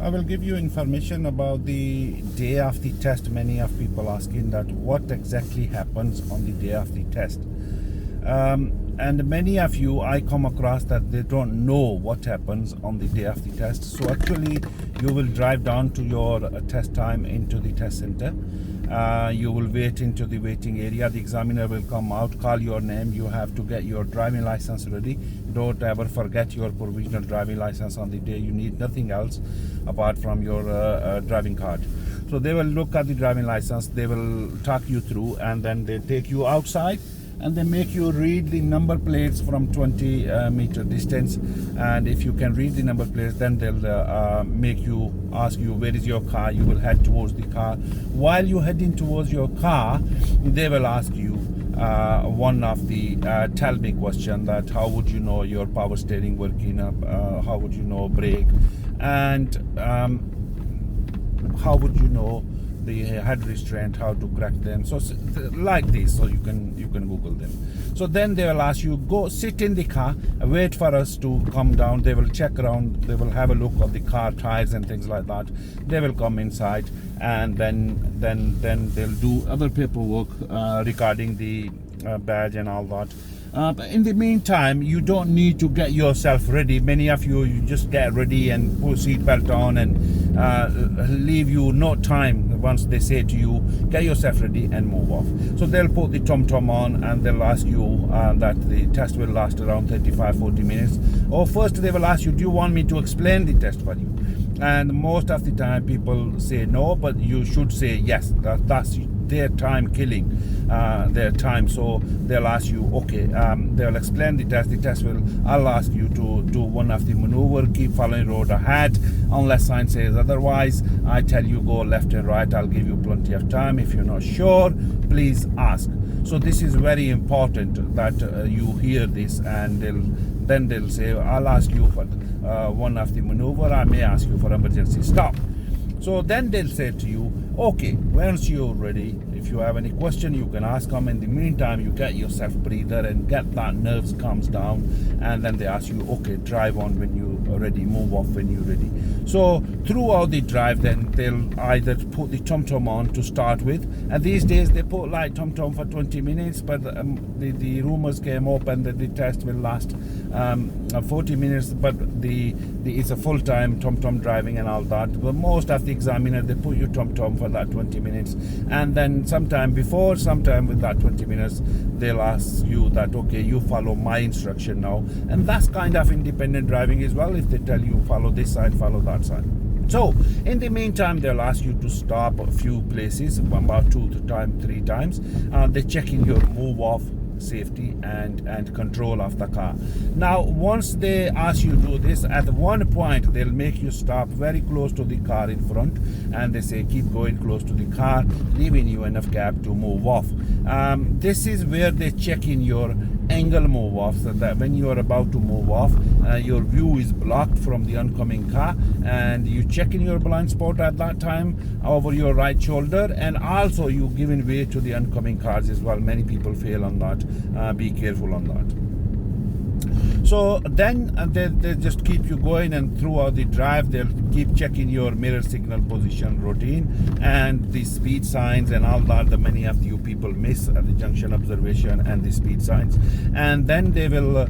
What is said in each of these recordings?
I will give you information about the day of the test. Many of people asking that what exactly happens on the day of the test. And many of you, I come across that they don't know what happens on the day of the test. So actually, you will drive down to your test time into the test center. You will wait into the waiting area. The examiner will come out, call your name. You have to get your driving license ready. Don't ever forget your provisional driving license on the day. You need nothing else apart from your driving card. So they will look at the driving license, they will talk you through, and then they take you outside and they make you read the number plates from 20 meter distance. And if you can read the number plates, then they'll make you, ask you where is your car. You will head towards the car. While you're heading towards your car, they will ask you one of the tell me question, that how would you know your power steering working up, how would you know brake, and how would you know the head restraint, how to correct them. So like this, so you can Google them. So then they will ask you, go sit in the car, wait for us to come down. They will check around, they will have a look at the car tires and things like that. They will come inside, and then they'll do other paperwork regarding the badge and all that. But in the meantime, you don't need to get yourself ready. Many of you just get ready and put seatbelt on and leave you no time. Once they say to you, get yourself ready and move off. So they'll put the tom-tom on and they'll ask you that the test will last around 35-40 minutes. Or first they will ask you, do you want me to explain the test for you? And most of the time people say no, but you should say yes. That's their time killing their time. So they'll ask you, okay, they'll explain the test. The test will, I'll ask you to do one of the maneuver, keep following road ahead unless sign says otherwise. I tell you go left and right. I'll give you plenty of time. If you're not sure, please ask. So this is very important that you hear this, and then they'll say, I'll ask you for one of the maneuver. I may ask you for emergency stop. So then they'll say to you, okay, once you're ready, if you have any question, you can ask them. In the meantime, you get yourself breather and get that nerves calms down. And then they ask you, okay, drive on when you're ready, move off when you're ready. So throughout the drive, then they'll either put the tom-tom on to start with. And these days they put like tom-tom for 20 minutes, but the rumors came up and that the test will last 40 minutes, but it's a full-time tom-tom driving and all that. But most of the examiner, they put you tom-tom for that 20 minutes, and then sometime before, sometime with that 20 minutes, they'll ask you that, okay, you follow my instruction now. And that's kind of independent driving as well. If they tell you follow this side, follow that side. So in the meantime, they'll ask you to stop a few places, about 3 times. They're checking your move off, safety and control of the car. Now once they ask you to do this, at one point they'll make you stop very close to the car in front, and they say keep going close to the car, leaving you enough gap to move off. This is where they check in your angle move off, so that when you are about to move off, your view is blocked from the oncoming car, and you check in your blind spot at that time over your right shoulder, and also you giving way to the oncoming cars as well. Many people fail on that. Be careful on that. So then they just keep you going, and throughout the drive they'll keep checking your mirror signal position routine and the speed signs and all that many of you people miss at the junction observation and the speed signs. And then they will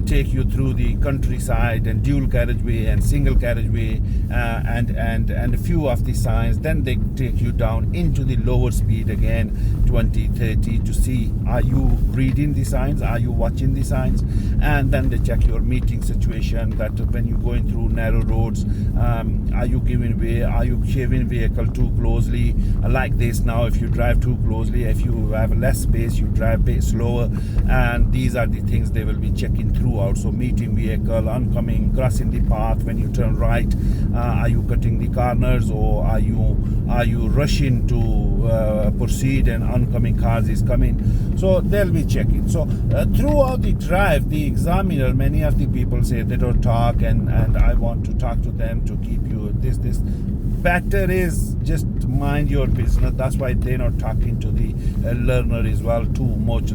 take you through the countryside and dual carriageway and single carriageway and a few of the signs. Then they take you down into the lower speed again, 20, 30, to see, are you reading the signs, are you watching the signs? And then they check your meeting situation, that when you're going through narrow roads, are you giving way, are you shaving vehicle too closely, like this. Now if you drive too closely, if you have less space, you drive a bit slower, and these are the things they will be checking throughout. So meeting vehicle, oncoming, crossing the path, when you turn right, are you cutting the corners, or are you rushing to proceed and oncoming cars is coming. So they'll be checking. So throughout the drive, the examiner, many of the people say they don't talk, and I want to talk to them to keep you this. Better is just mind your business. That's why they're not talking to the learner as well too much.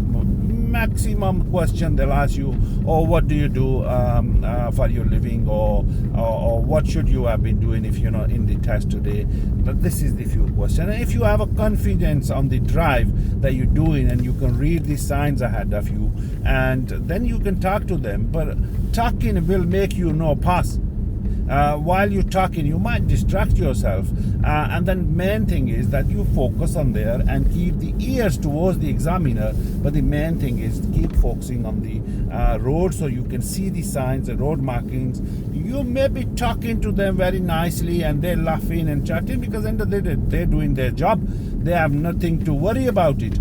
maximum question they'll ask you, or what do you do for your living, or what should you have been doing if you're not in the test today. But this is the few questions. And if you have a confidence on the drive that you're doing, and you can read the signs ahead of you, and then you can talk to them. But talking will make you no pass. While you're talking, you might distract yourself, and then main thing is that you focus on there and keep the ears towards the examiner. But the main thing is keep focusing on the road, so you can see the signs, the road markings. You may be talking to them very nicely, and they're laughing and chatting, because end of the day they're doing their job. They have nothing to worry about it.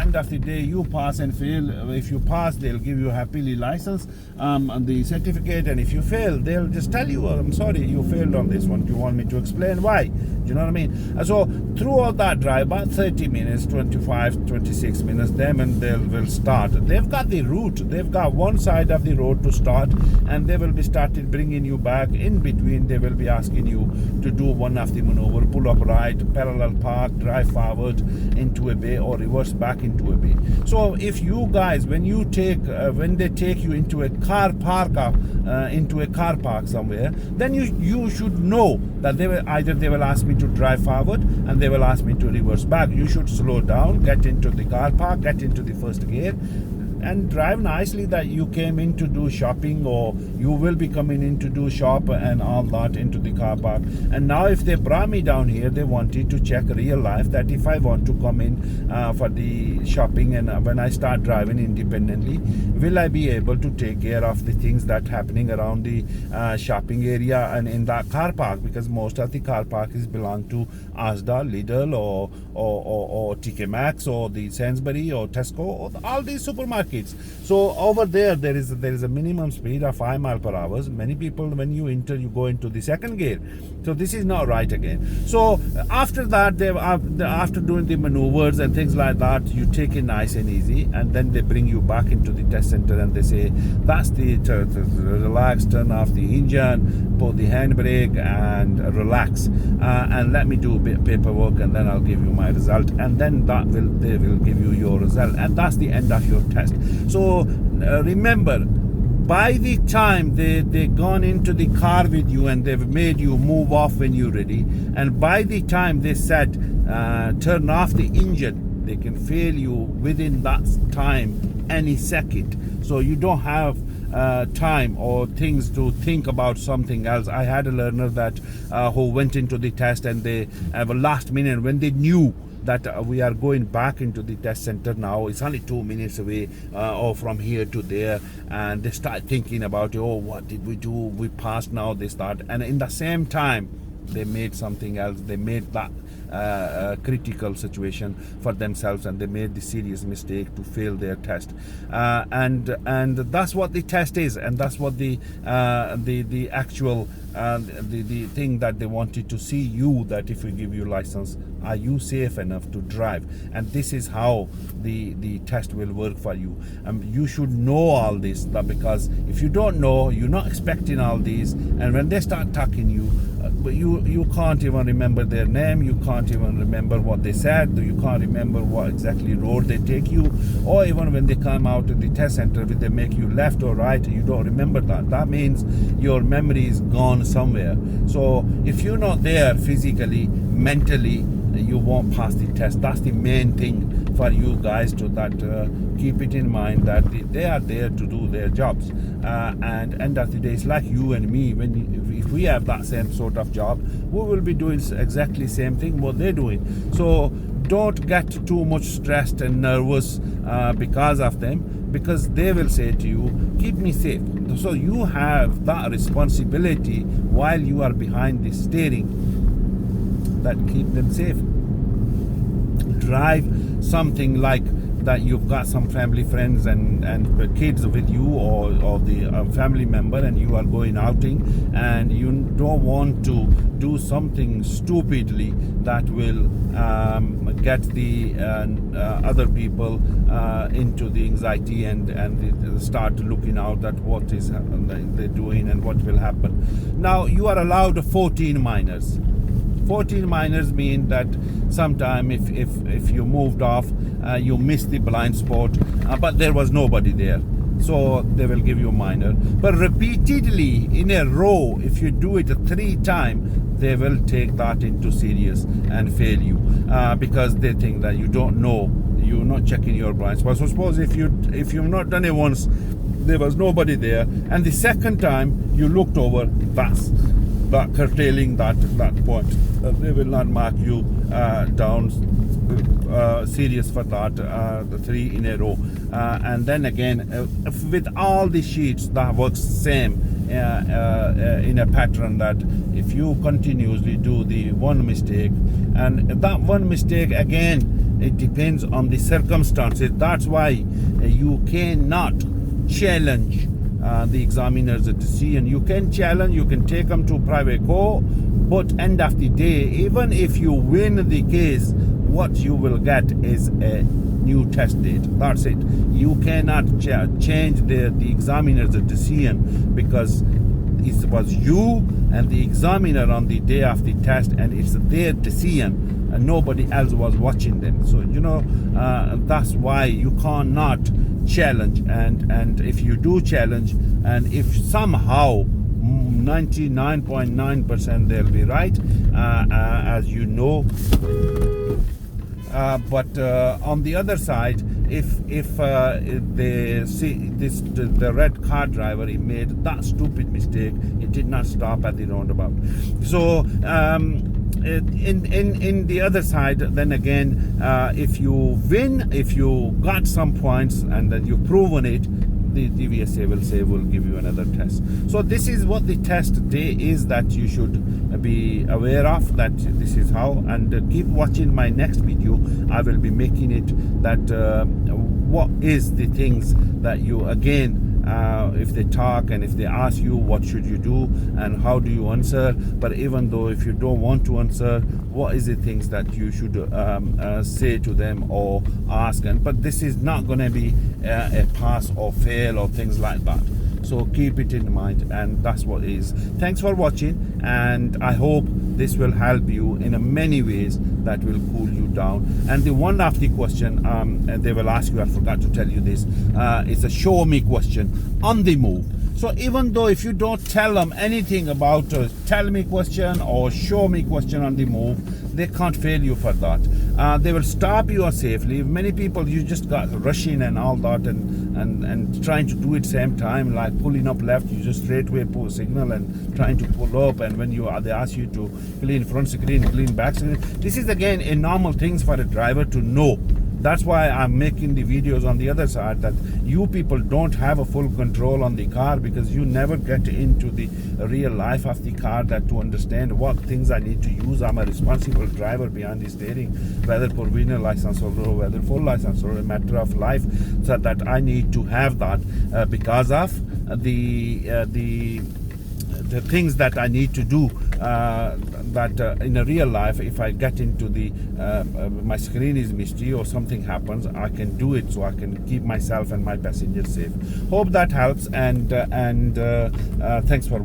End of the day, you pass and fail. If you pass, they'll give you happily license, the certificate, and if you fail, they'll just tell you, oh, I'm sorry, you failed on this one. Do you want me to explain why? Do you know what I mean? And so throughout that drive, about 30 minutes, 25, 26 minutes, them and they will start. They've got the route. They've got one side of the road to start, and they will be started bringing you back. In between, they will be asking you to do one of the maneuver, pull up right, parallel park, drive forward into a bay, or reverse back into a bay. So if you guys, when they take you into a car park, somewhere, then you should know that they will ask me to drive forward, and they will ask me to reverse back. You should slow down, get into the car park, get into the first gear, and drive nicely, that you came in to do shopping, or you will be coming in to do shop and all that into the car park. And now if they brought me down here, they wanted to check real life, that if I want to come in for the shopping, and when I start driving independently, will I be able to take care of the things that happening around the shopping area and in that car park, because most of the car park is belong to Asda, Lidl, or TK Maxx, or the Sainsbury, or Tesco, or all these supermarkets. So over there is a minimum speed of 5 miles per hour. Many people, when you enter, you go into the second gear. So this is not right again. So after that, after doing the maneuvers and things like that, you take it nice and easy, and then they bring you back into the test center, and they say, that's the relax, turn off the engine, pull the handbrake, and relax, and let me do a bit of paperwork, and then I'll give you my result, and then they will give you your result, and that's the end of your test. So remember, by the time they've gone into the car with you, and they've made you move off when you're ready, and by the time they said turn off the engine, they can fail you within that time, any second. So you don't have time or things to think about something else. I had a learner that who went into the test, and they have a last minute, when they knew that we are going back into the test center now, it's only 2 minutes away, or from here to there, and they start thinking about, oh, what did we do, we passed now, they start, and in the same time they made something else, they made that critical situation for themselves, and they made the serious mistake to fail their test, and that's what the test is, and that's what the actual the thing that they wanted to see you, that if we give you license, are you safe enough to drive? And this is how the test will work for you. You should know all this, because if you don't know, you're not expecting all these, and when they start talking you can't even remember their name, you can't even remember what they said, you can't remember what exactly road they take you, or even when they come out of the test center, will they make you left or right, you don't remember that. That means your memory is gone somewhere. So if you're not there physically, mentally, you won't pass the test. That's the main thing for you guys to keep it in mind, that they are there to do their jobs, and end of the day, it's like you and me. If we have that same sort of job, we will be doing exactly same thing what they're doing. So don't get too much stressed and nervous because of them, because they will say to you, keep me safe. So you have that responsibility while you are behind the steering, that keep them safe. Drive something like that you've got some family, friends, and kids with you, or the family member, and you are going outing, and you don't want to do something stupidly that will get the other people into the anxiety, and they start looking out at what is they're doing and what will happen. Now you are allowed 14 minors. 14 minors mean that sometime if you moved off, you missed the blind spot, but there was nobody there, so they will give you a minor. But repeatedly in a row, if you do it 3 times, they will take that into serious and fail you, because they think that you don't know, you're not checking your blind spot. So suppose if you've not done it once, there was nobody there, and the second time you looked over, that's that curtailing that point. They will not mark you down serious for that 3 in a row. And then again, with all the sheets, that works same in a pattern, that if you continuously do the one mistake, and that one mistake again, it depends on the circumstances. That's why you cannot challenge the examiner's decision. You can challenge, you can take them to private court, but end of the day, even if you win the case, what you will get is a new test date. That's it. You cannot change the examiner's decision, because it was you and the examiner on the day of the test, and it's their decision, and nobody else was watching them. So that's why you cannot challenge. And if you do challenge, and if somehow 99.9% they'll be right, as you know. But on the other side, if they see the red car driver, he made that stupid mistake, he did not stop at the roundabout. So in the other side, then again, if you win, if you got some points and then you've proven it, the DVSA will say we'll give you another test. So this is what the test day is that you should be aware of, that this is how. And keep watching my next video. I will be making it that what is the things that you, again, if they talk and if they ask you what should you do and how do you answer, but even though if you don't want to answer, what is the things that you should say to them or ask. And but this is not going to be a pass or fail or things like that. So keep it in mind, and that's what it is. Thanks for watching, and I hope this will help you in many ways that will cool you down. And the one of the question they will ask you, I forgot to tell you this, it's a show me question on the move. So even though if you don't tell them anything about tell me question or show me question on the move, they can't fail you for that. They will stop you safely. Many people, you just got rushing and all that, and trying to do it same time, like pulling up left, you just straight away pull signal and trying to pull up, and when they ask you to clean front screen, clean back screen. This is again a normal things for a driver to know. That's why I'm making the videos on the other side, that you people don't have a full control on the car, because you never get into the real life of the car, that to understand what things I need to use. I'm a responsible driver behind the steering, whether provisional license or whether full license, or a matter of life, so that I need to have that because of the things that I need to do, that in a real life, if I get into the my screen is misty or something happens, I can do it, so I can keep myself and my passengers safe. Hope that helps, and thanks for